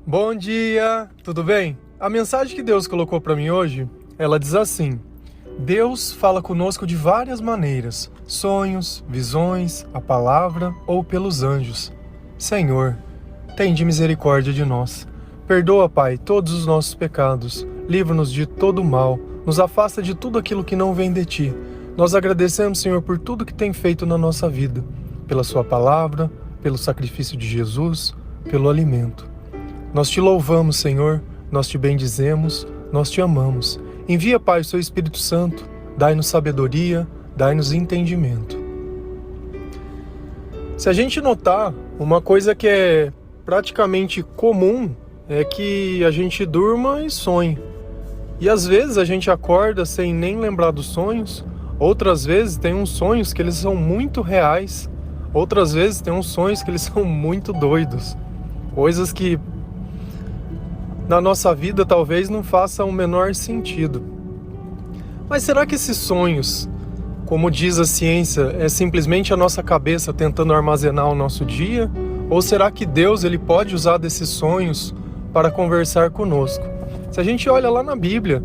Bom dia, tudo bem? A mensagem que Deus colocou para mim hoje, ela diz assim: Deus fala conosco de várias maneiras, sonhos, visões, a palavra ou pelos anjos. Senhor, tende misericórdia de nós. Perdoa, Pai, todos os nossos pecados, livra-nos de todo o mal, nos afasta de tudo aquilo que não vem de Ti. Nós agradecemos, Senhor, por tudo que tem feito na nossa vida, pela Sua palavra, pelo sacrifício de Jesus, pelo alimento. Nós te louvamos, Senhor, nós te bendizemos, nós te amamos. Envia, Pai, o seu Espírito Santo, dai-nos sabedoria, dai-nos entendimento. Se a gente notar, uma coisa que é praticamente comum é que a gente durma e sonhe. E às vezes a gente acorda sem nem lembrar dos sonhos, outras vezes tem uns sonhos que eles são muito reais, outras vezes tem uns sonhos que eles são muito doidos. Coisas que na nossa vida talvez não façam o menor sentido. Mas será que esses sonhos, como diz a ciência, é simplesmente a nossa cabeça tentando armazenar o nosso dia? Ou será que Deus ele pode usar desses sonhos para conversar conosco? Se a gente olha lá na Bíblia,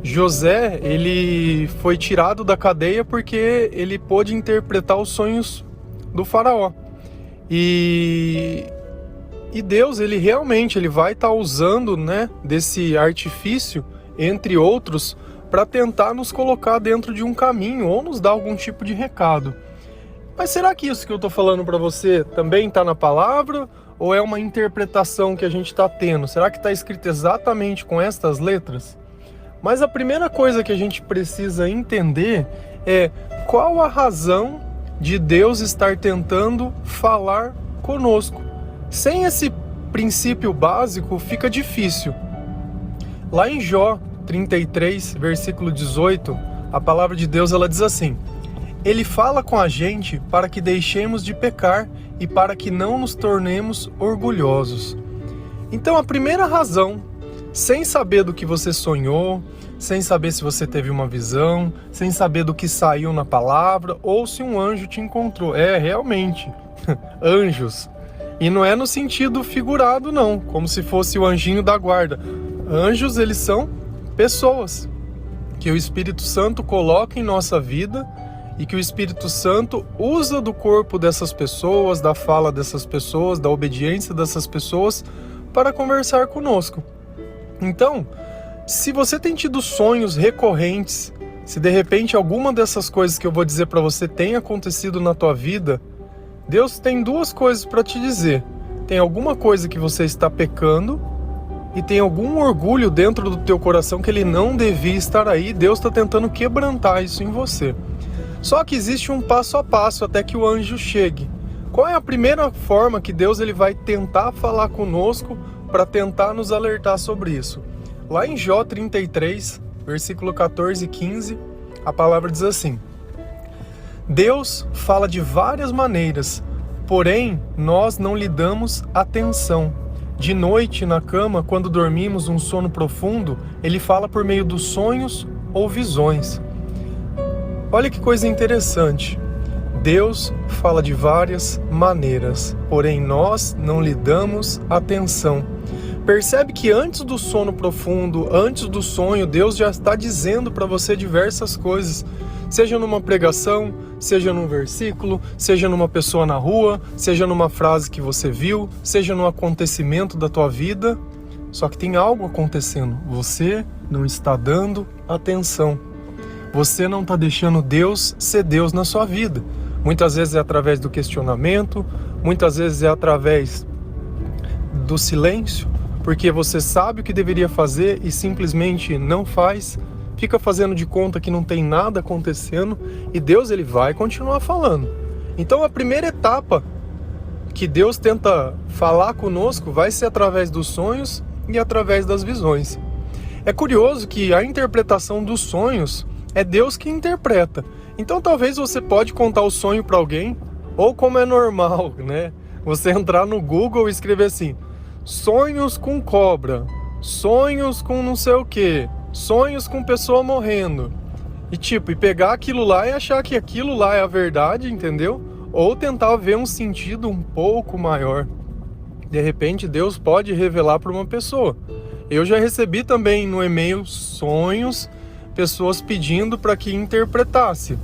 José ele foi tirado da cadeia porque ele pôde interpretar os sonhos do faraó. E Deus, ele realmente ele vai estar usando, desse artifício, entre outros, para tentar nos colocar dentro de um caminho ou nos dar algum tipo de recado. Mas será que isso que eu estou falando para você também está na palavra? Ou é uma interpretação que a gente está tendo? Será que está escrito exatamente com estas letras? Mas a primeira coisa que a gente precisa entender é qual a razão de Deus estar tentando falar conosco. Sem esse princípio básico, fica difícil. Lá em Jó 33, versículo 18, a palavra de Deus ela diz assim: Ele fala com a gente para que deixemos de pecar e para que não nos tornemos orgulhosos. Então a primeira razão, sem saber do que você sonhou, sem saber se você teve uma visão, sem saber do que saiu na palavra, ou se um anjo te encontrou. Realmente, anjos. E não é no sentido figurado, não, como se fosse o anjinho da guarda. Anjos, eles são pessoas que o Espírito Santo coloca em nossa vida e que o Espírito Santo usa do corpo dessas pessoas, da fala dessas pessoas, da obediência dessas pessoas para conversar conosco. Então, se você tem tido sonhos recorrentes, se de repente alguma dessas coisas que eu vou dizer para você tem acontecido na tua vida, Deus tem duas coisas para te dizer. Tem alguma coisa que você está pecando e tem algum orgulho dentro do teu coração que ele não devia estar aí. Deus está tentando quebrantar isso em você. Só que existe um passo a passo até que o anjo chegue. Qual é a primeira forma que Deus ele vai tentar falar conosco para tentar nos alertar sobre isso? Lá em Jó 33, versículo 14 e 15, a palavra diz assim: Deus fala de várias maneiras, porém nós não lhe damos atenção. De noite, na cama, quando dormimos um sono profundo, ele fala por meio dos sonhos ou visões. Olha que coisa interessante. Deus fala de várias maneiras, porém nós não lhe damos atenção. Percebe que antes do sono profundo, antes do sonho, Deus já está dizendo para você diversas coisas. Seja numa pregação, seja num versículo, seja numa pessoa na rua, seja numa frase que você viu, seja num acontecimento da tua vida. Só que tem algo acontecendo. Você não está dando atenção. Você não está deixando Deus ser Deus na sua vida. Muitas vezes é através do questionamento, muitas vezes é através do silêncio, porque você sabe o que deveria fazer e simplesmente não faz. Fica fazendo de conta que não tem nada acontecendo e Deus ele vai continuar falando. Então a primeira etapa que Deus tenta falar conosco vai ser através dos sonhos e através das visões. É curioso que a interpretação dos sonhos é Deus que interpreta. Então talvez você pode contar o sonho para alguém, ou como é normal, você entrar no Google e escrever assim: sonhos com cobra, sonhos com não sei o que, sonhos com pessoa morrendo. E pegar aquilo lá e achar que aquilo lá é a verdade, entendeu? Ou tentar ver um sentido um pouco maior. De repente Deus pode revelar para uma pessoa. Eu já recebi também no e-mail sonhos, pessoas pedindo para que interpretasse.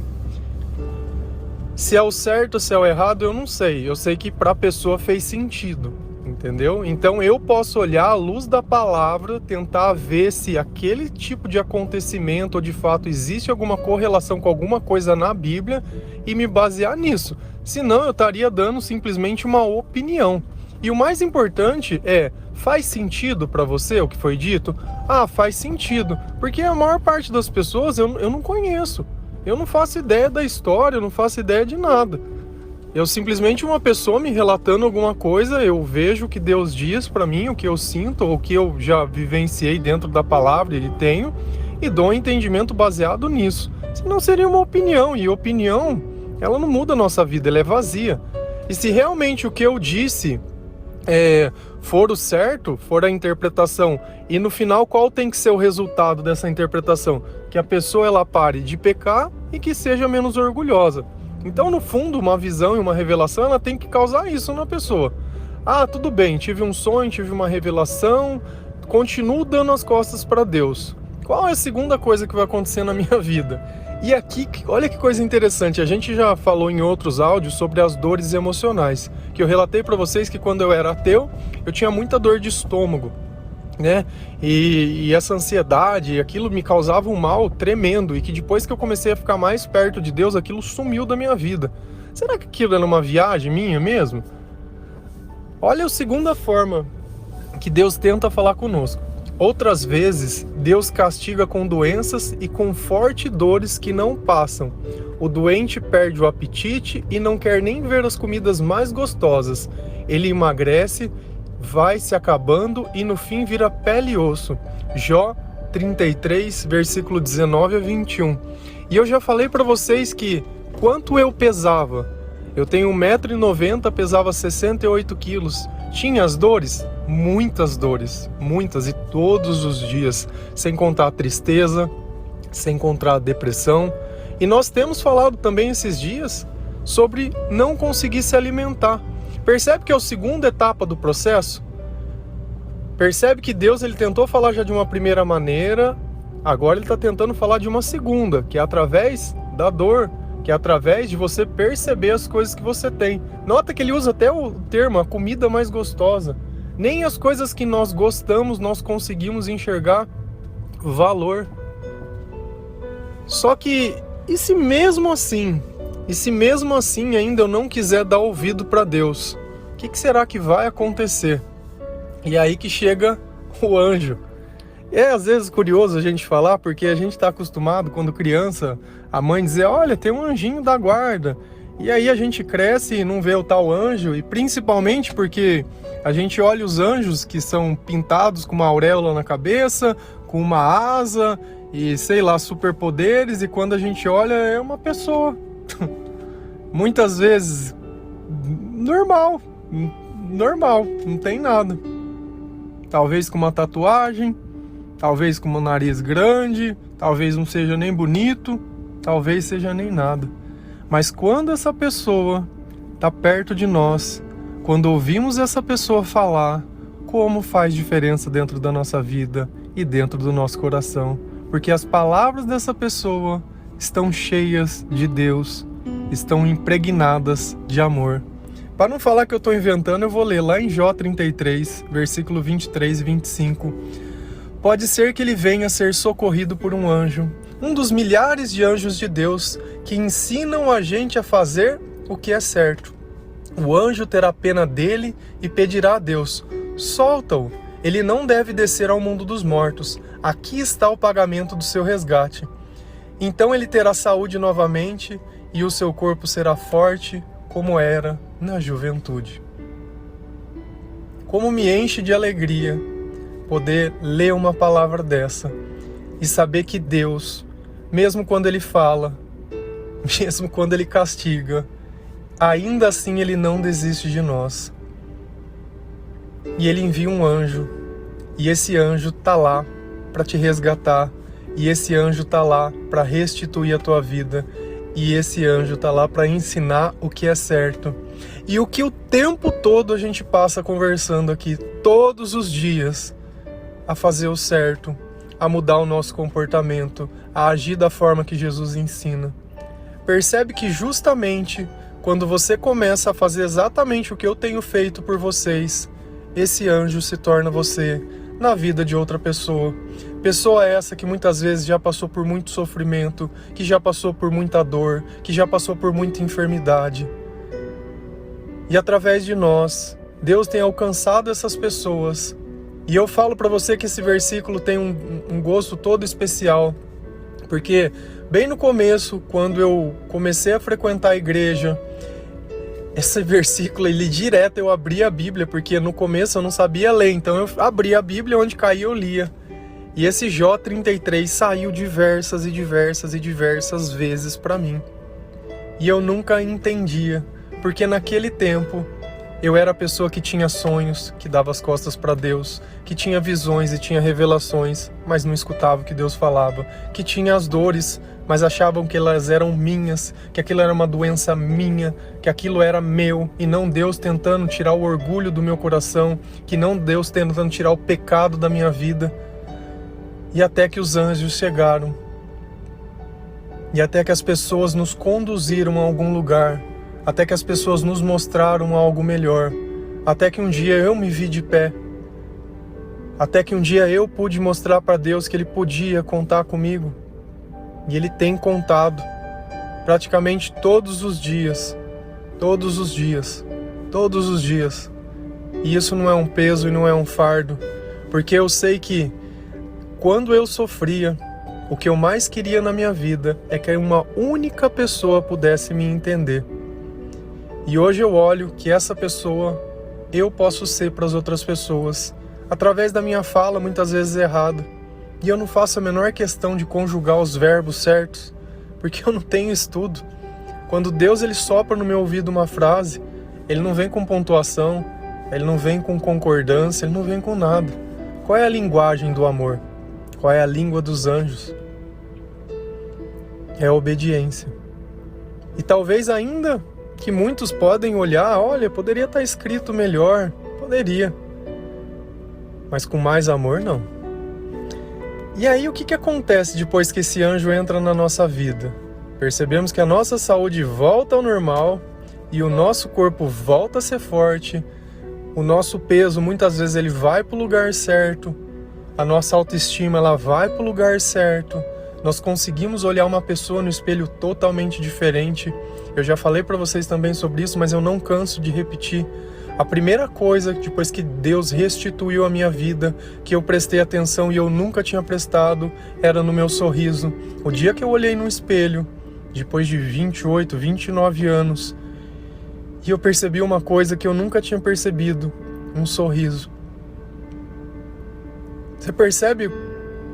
Se é o certo, se é o errado, eu não sei. Eu sei que para a pessoa fez sentido, entendeu? Então eu posso olhar à luz da palavra, tentar ver se aquele tipo de acontecimento ou de fato existe alguma correlação com alguma coisa na Bíblia e me basear nisso. Senão eu estaria dando simplesmente uma opinião. E o mais importante é, faz sentido para você o que foi dito? Ah, faz sentido. Porque a maior parte das pessoas eu não conheço. Eu não faço ideia da história, eu não faço ideia de nada. Eu simplesmente, uma pessoa me relatando alguma coisa, eu vejo o que Deus diz para mim, o que eu sinto, o que eu já vivenciei dentro da palavra e tenho, e dou um entendimento baseado nisso. Senão seria uma opinião, e opinião, ela não muda a nossa vida, ela é vazia. E se realmente o que eu disse for o certo, for a interpretação, e no final qual tem que ser o resultado dessa interpretação? Que a pessoa ela pare de pecar e que seja menos orgulhosa. Então, no fundo, uma visão e uma revelação, ela tem que causar isso na pessoa. Ah, tudo bem, tive um sonho, tive uma revelação, continuo dando as costas para Deus. Qual é a segunda coisa que vai acontecer na minha vida? E aqui, olha que coisa interessante, a gente já falou em outros áudios sobre as dores emocionais, que eu relatei para vocês que quando eu era ateu, eu tinha muita dor de estômago, né? E essa ansiedade, aquilo me causava um mal tremendo, e que depois que eu comecei a ficar mais perto de Deus, aquilo sumiu da minha vida. Será que aquilo era uma viagem minha mesmo? Olha a segunda forma que Deus tenta falar conosco. Outras vezes, Deus castiga com doenças e com fortes dores que não passam. O doente perde o apetite e não quer nem ver as comidas mais gostosas. Ele emagrece, vai se acabando e no fim vira pele e osso. Jó 33, versículo 19 a 21. E eu já falei para vocês que quanto eu pesava. Eu tenho 1,90 m, pesava 68 quilos. Tinha as dores? Muitas dores, muitas, e todos os dias, sem contar a tristeza, sem contar a depressão. E nós temos falado também esses dias sobre não conseguir se alimentar. Percebe que é a segunda etapa do processo? Percebe que Deus ele tentou falar já de uma primeira maneira, agora ele está tentando falar de uma segunda, que é através da dor, que é através de você perceber as coisas que você tem. Nota que ele usa até o termo, a comida mais gostosa. Nem as coisas que nós gostamos, nós conseguimos enxergar valor. Só que, e se mesmo assim ainda eu não quiser dar ouvido para Deus? O que será que vai acontecer? E aí que chega o anjo. É às vezes curioso a gente falar, porque a gente está acostumado, quando criança, a mãe dizer, olha, tem um anjinho da guarda. E aí a gente cresce e não vê o tal anjo, e principalmente porque a gente olha os anjos que são pintados com uma auréola na cabeça, com uma asa e sei lá, superpoderes, e quando a gente olha é uma pessoa. Muitas vezes normal, não tem nada. Talvez com uma tatuagem, talvez com um nariz grande, talvez não seja nem bonito, talvez seja nem nada. Mas quando essa pessoa está perto de nós, quando ouvimos essa pessoa falar, como faz diferença dentro da nossa vida e dentro do nosso coração. Porque as palavras dessa pessoa estão cheias de Deus, estão impregnadas de amor. Para não falar que eu estou inventando, eu vou ler lá em Jó 33, versículo 23 e 25. Pode ser que ele venha a ser socorrido por um anjo, um dos milhares de anjos de Deus que ensinam a gente a fazer o que é certo. O anjo terá pena dele e pedirá a Deus, solta-o, ele não deve descer ao mundo dos mortos, aqui está o pagamento do seu resgate. Então ele terá saúde novamente e o seu corpo será forte como era na juventude. Como me enche de alegria poder ler uma palavra dessa e saber que Deus, mesmo quando Ele fala, mesmo quando Ele castiga, ainda assim Ele não desiste de nós. E Ele envia um anjo, e esse anjo está lá para te resgatar, e esse anjo está lá para restituir a tua vida, e esse anjo está lá para ensinar o que é certo. E o que o tempo todo a gente passa conversando aqui, todos os dias, a fazer o certo, a mudar o nosso comportamento, a agir da forma que Jesus ensina. Percebe que justamente quando você começa a fazer exatamente o que eu tenho feito por vocês, esse anjo se torna você na vida de outra pessoa. Pessoa essa que muitas vezes já passou por muito sofrimento, que já passou por muita dor, que já passou por muita enfermidade. E através de nós, Deus tem alcançado essas pessoas. E eu falo para você que esse versículo tem um gosto todo especial, porque bem no começo, quando eu comecei a frequentar a igreja, esse versículo, ele direto eu abria a Bíblia, porque no começo eu não sabia ler, então eu abria a Bíblia, onde caía eu lia. E esse Jó 33 saiu diversas vezes para mim. E eu nunca entendia, porque naquele tempo eu era a pessoa que tinha sonhos, que dava as costas para Deus, que tinha visões e tinha revelações, mas não escutava o que Deus falava, que tinha as dores, mas achavam que elas eram minhas, que aquilo era uma doença minha, que aquilo era meu, e não Deus tentando tirar o orgulho do meu coração, que não Deus tentando tirar o pecado da minha vida. E até que os anjos chegaram, e até que as pessoas nos conduziram a algum lugar, até que as pessoas nos mostraram algo melhor, até que um dia eu me vi de pé, até que um dia eu pude mostrar para Deus que Ele podia contar comigo. E Ele tem contado praticamente todos os dias. E isso não é um peso e não é um fardo, porque eu sei que quando eu sofria, o que eu mais queria na minha vida é que uma única pessoa pudesse me entender. E hoje eu olho que essa pessoa eu posso ser para as outras pessoas, através da minha fala muitas vezes errada. E eu não faço a menor questão de conjugar os verbos certos, porque eu não tenho estudo. Quando Deus ele sopra no meu ouvido uma frase, Ele não vem com pontuação, Ele não vem com concordância, Ele não vem com nada. Qual é a linguagem do amor? Qual é a língua dos anjos? É a obediência. E talvez ainda que muitos podem olhar, olha, poderia estar escrito melhor, poderia. Mas com mais amor, não. E aí o que acontece depois que esse anjo entra na nossa vida? Percebemos que a nossa saúde volta ao normal e o nosso corpo volta a ser forte, o nosso peso muitas vezes ele vai para o lugar certo, a nossa autoestima ela vai para o lugar certo, nós conseguimos olhar uma pessoa no espelho totalmente diferente. Eu já falei para vocês também sobre isso, mas eu não canso de repetir. A primeira coisa, depois que Deus restituiu a minha vida, que eu prestei atenção e eu nunca tinha prestado, era no meu sorriso. O dia que eu olhei no espelho, depois de 28, 29 anos, e eu percebi uma coisa que eu nunca tinha percebido, um sorriso. Você percebe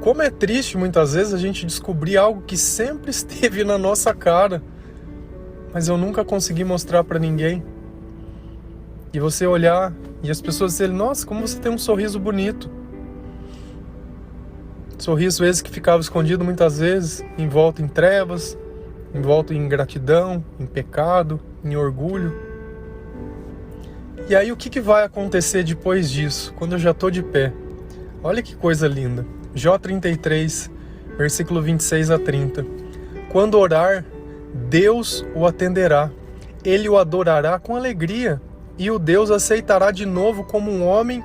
como é triste muitas vezes a gente descobrir algo que sempre esteve na nossa cara, mas eu nunca consegui mostrar para ninguém. E você olhar e as pessoas dizerem, nossa, como você tem um sorriso bonito. Sorriso esse que ficava escondido muitas vezes, envolto em trevas, envolto em ingratidão, em pecado, em orgulho. E aí o que vai acontecer depois disso, quando eu já estou de pé? Olha que coisa linda. Jó 33, versículo 26 a 30. Quando orar, Deus o atenderá. Ele o adorará com alegria. E o Deus aceitará de novo como um homem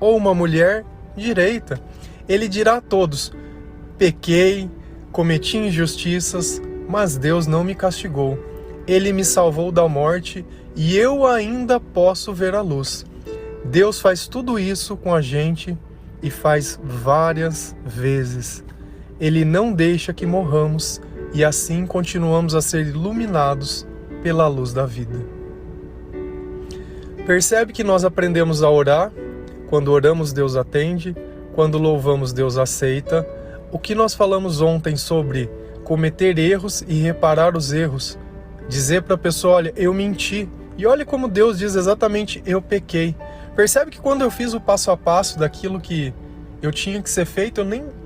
ou uma mulher direita. Ele dirá a todos, pequei, cometi injustiças, mas Deus não me castigou. Ele me salvou da morte e eu ainda posso ver a luz. Deus faz tudo isso com a gente e faz várias vezes. Ele não deixa que morramos e assim continuamos a ser iluminados pela luz da vida. Percebe que nós aprendemos a orar, quando oramos Deus atende, quando louvamos Deus aceita. O que nós falamos ontem sobre cometer erros e reparar os erros, dizer para a pessoa, olha, eu menti, e olha como Deus diz exatamente, eu pequei. Percebe que quando eu fiz o passo a passo daquilo que eu tinha que ser feito, eu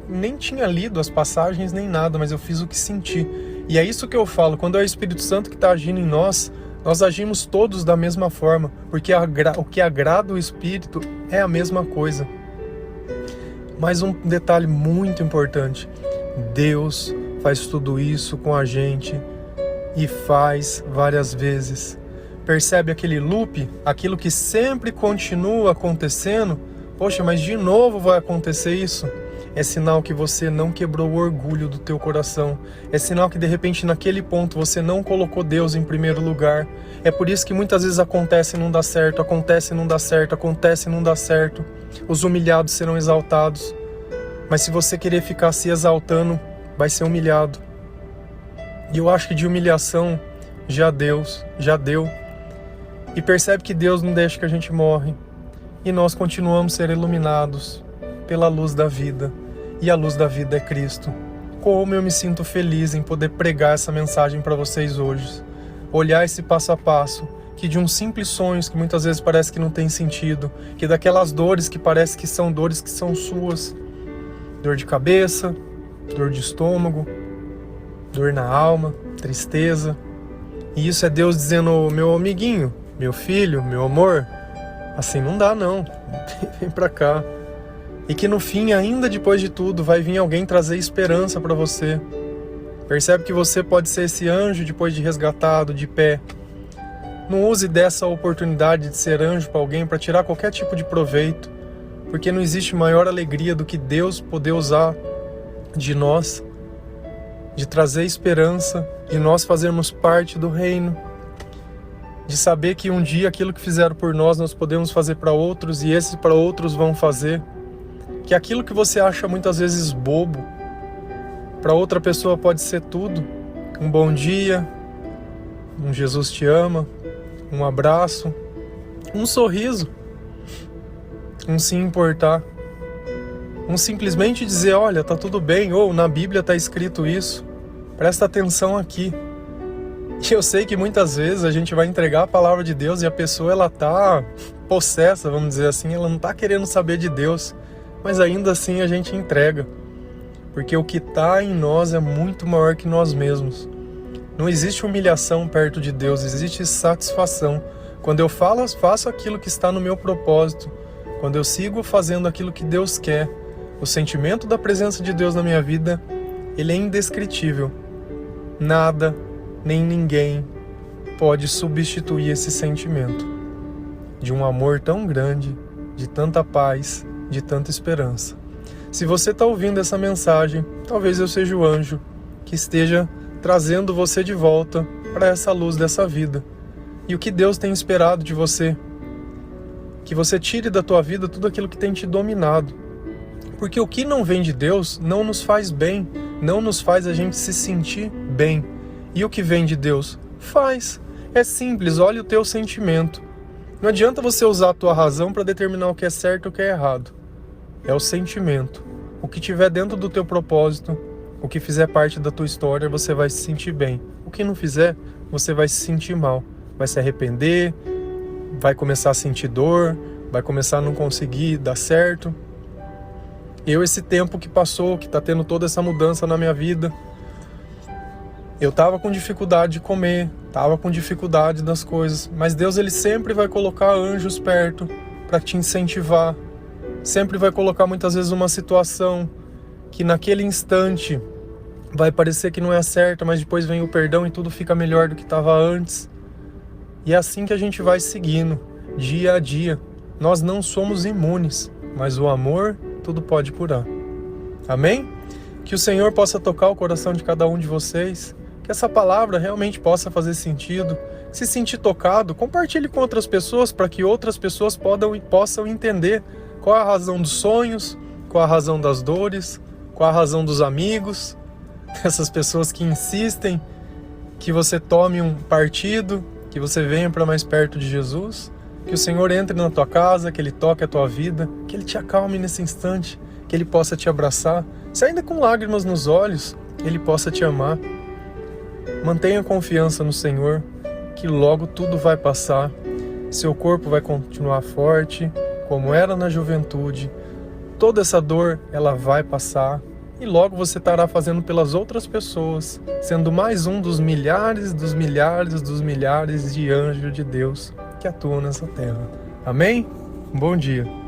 nem tinha lido as passagens nem nada, mas eu fiz o que senti. E é isso que eu falo, quando é o Espírito Santo que está agindo em nós, Nós agimos todos da mesma forma, porque o que agrada o Espírito é a mesma coisa. Mas um detalhe muito importante: Deus faz tudo isso com a gente e faz várias vezes. Percebe aquele loop? Aquilo que sempre continua acontecendo? Poxa, mas de novo vai acontecer isso? É sinal que você não quebrou o orgulho do teu coração. É sinal que de repente naquele ponto você não colocou Deus em primeiro lugar. É por isso que muitas vezes acontece e não dá certo, acontece e não dá certo, acontece e não dá certo. Os humilhados serão exaltados. Mas se você querer ficar se exaltando, vai ser humilhado. E eu acho que de humilhação já deu. E percebe que Deus não deixa que a gente morre. E nós continuamos a ser iluminados pela luz da vida. E a luz da vida é Cristo. Como eu me sinto feliz em poder pregar essa mensagem para vocês hoje. Olhar esse passo a passo, que de uns simples sonhos que muitas vezes parece que não tem sentido, que daquelas dores que parece que são dores que são suas. Dor de cabeça, dor de estômago, dor na alma, tristeza. E isso é Deus dizendo: meu amiguinho, meu filho, meu amor, assim não dá não, vem pra cá. E que no fim, ainda depois de tudo, vai vir alguém trazer esperança para você. Percebe que você pode ser esse anjo depois de resgatado, de pé. Não use dessa oportunidade de ser anjo para alguém para tirar qualquer tipo de proveito, porque não existe maior alegria do que Deus poder usar de nós, de trazer esperança, de nós fazermos parte do reino, de saber que um dia aquilo que fizeram por nós podemos fazer para outros e esses para outros vão fazer. Que aquilo que você acha muitas vezes bobo, para outra pessoa pode ser tudo. Um bom dia, um Jesus te ama, um abraço, um sorriso, um se importar, um simplesmente dizer: olha, tá tudo bem, ou na Bíblia tá escrito isso, presta atenção aqui. E eu sei que muitas vezes a gente vai entregar a palavra de Deus e a pessoa ela tá possessa, vamos dizer assim, ela não tá querendo saber de Deus. Mas ainda assim a gente entrega, porque o que está em nós é muito maior que nós mesmos. Não existe humilhação perto de Deus, existe satisfação. Quando eu faço aquilo que está no meu propósito, quando eu sigo fazendo aquilo que Deus quer, o sentimento da presença de Deus na minha vida, ele é indescritível. Nada, nem ninguém pode substituir esse sentimento de um amor tão grande, de tanta paz, de tanta esperança. Se você está ouvindo essa mensagem, talvez eu seja o anjo que esteja trazendo você de volta para essa luz dessa vida. E o que Deus tem esperado de você? Que você tire da tua vida tudo aquilo que tem te dominado. Porque o que não vem de Deus não nos faz bem, não nos faz a gente se sentir bem. E o que vem de Deus? Faz. É simples, olha o teu sentimento. Não adianta você usar a tua razão para determinar o que é certo e o que é errado. É o sentimento. O que tiver dentro do teu propósito, o que fizer parte da tua história, você vai se sentir bem. O que não fizer, você vai se sentir mal. Vai se arrepender, vai começar a sentir dor, vai começar a não conseguir dar certo. Esse tempo que passou, que está tendo toda essa mudança na minha vida, eu estava com dificuldade de comer, estava com dificuldade das coisas, mas Deus ele sempre vai colocar anjos perto para te incentivar, sempre vai colocar muitas vezes uma situação que naquele instante vai parecer que não é certa, mas depois vem o perdão e tudo fica melhor do que estava antes. E é assim que a gente vai seguindo, dia a dia. Nós não somos imunes, mas o amor tudo pode curar. Amém? Que o Senhor possa tocar o coração de cada um de vocês, que essa palavra realmente possa fazer sentido. Se sentir tocado, compartilhe com outras pessoas para que outras pessoas possam entender qual a razão dos sonhos, qual a razão das dores, qual a razão dos amigos, essas pessoas que insistem que você tome um partido, que você venha para mais perto de Jesus. Que o Senhor entre na tua casa, que Ele toque a tua vida, que Ele te acalme nesse instante, que Ele possa te abraçar, se ainda com lágrimas nos olhos, Ele possa te amar. Mantenha confiança no Senhor, que logo tudo vai passar, seu corpo vai continuar forte, como era na juventude, toda essa dor ela vai passar, e logo você estará fazendo pelas outras pessoas, sendo mais um dos milhares, dos milhares, dos milhares de anjos de Deus que atuam nessa terra. Amém? Bom dia.